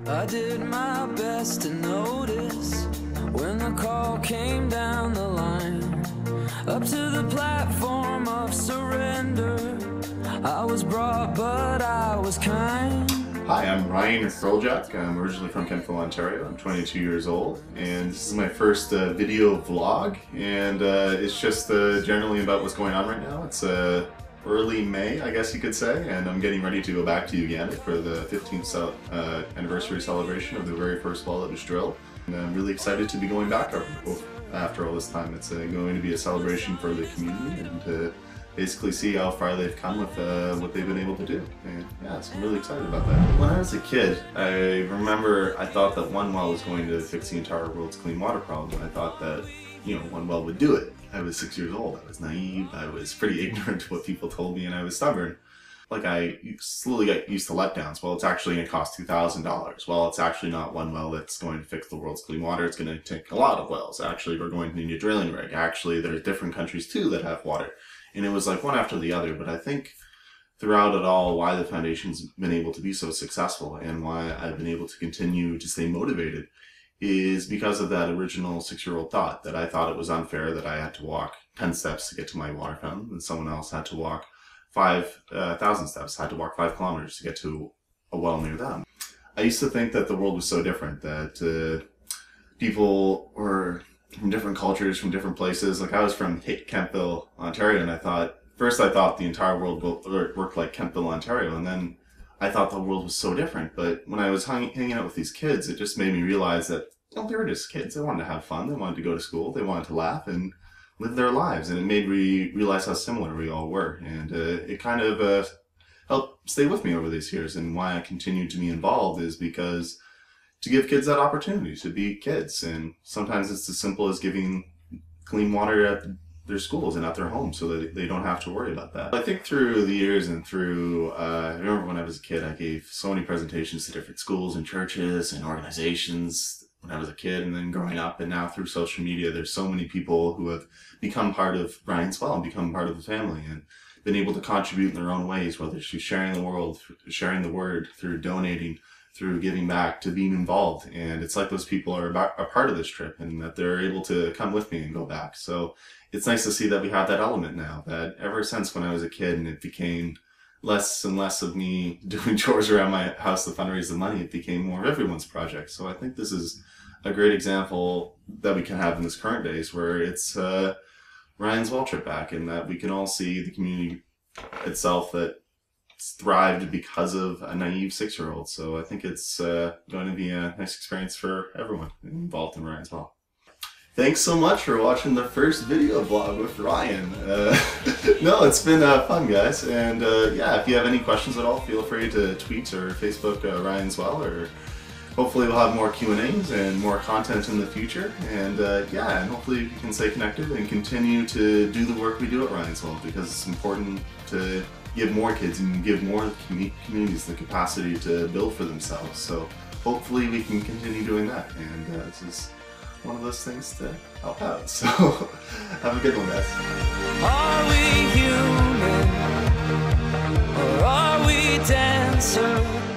I did my best to notice when the call came down the line, up to the platform of surrender. I was brought, but I was kind. Hi, I'm Ryan Hreljac. I'm originally from Kentville, Ontario. I'm 22 years old, and this is my first video vlog, and it's just generally about what's going on right now. It's early May, I guess you could say, and I'm getting ready to go back to Uganda for the 15th anniversary celebration of the very first well that was drilled. And I'm really excited to be going back after all this time. It's going to be a celebration for the community and to basically see how far they've come with what they've been able to do. And yeah, so I'm really excited about that. When I was a kid, I remember I thought that one well was going to fix the entire world's clean water problem. I thought that, you know, one well would do it. I was 6 years old, I was naive, I was pretty ignorant to what people told me, and I was stubborn. Like, I slowly got used to letdowns. Well, it's actually going to cost $2,000. Well, it's actually not one well that's going to fix the world's clean water. It's going to take a lot of wells. Actually, we're going to need a drilling rig. Actually, there's different countries too that have water. And it was like one after the other. But I think throughout it all, why the foundation's been able to be so successful and why I've been able to continue to stay motivated is because of that original 6-year-old thought that I thought it was unfair that I had to walk 10 steps to get to my water fountain and someone else had to walk 5,000 steps, had to walk 5 kilometers to get to a well near them. I used to think that the world was so different, that people were from different cultures, from different places. Like, I was from Kentville, Ontario, and I thought the entire world worked like Kentville, Ontario, and then I thought the world was so different. But when I was hanging out with these kids, it just made me realize that, you know, they were just kids. They wanted to have fun. They wanted to go to school. They wanted to laugh and live their lives. And it made me realize how similar we all were. And it kind of helped stay with me over these years. And why I continue to be involved is because to give kids that opportunity to be kids. And sometimes it's as simple as giving clean water at their schools and at their homes so that they don't have to worry about that. I think through the years and through, I remember when I was a kid, I gave so many presentations to different schools and churches and organizations when I was a kid, and then growing up, and now through social media, there's so many people who have become part of Ryan's Well and become part of the family and been able to contribute in their own ways, whether it's through sharing the world, sharing the word, through donating, through giving back, to being involved. And it's like those people are a part of this trip and that they're able to come with me and go back. So it's nice to see that we have that element now, that ever since when I was a kid and it became less and less of me doing chores around my house to fundraise the money, it became more of everyone's project. So I think this is a great example that we can have in this current days where it's Ryan's Well trip back, and that we can all see the community itself that thrived because of a naive 6-year-old. So I think it's going to be a nice experience for everyone involved in Ryan's Well. Thanks so much for watching the first video vlog with Ryan. No, it's been fun, guys. And yeah, if you have any questions at all, feel free to tweet or Facebook Ryan's Well, or hopefully we'll have more Q&As and more content in the future. And yeah, and hopefully we can stay connected and continue to do the work we do at Ryan's Well, because it's important to give more kids and give more communities the capacity to build for themselves. So hopefully we can continue doing that. And this is one of those things to help out. So have a good one, guys. Are we human, or are we dancer?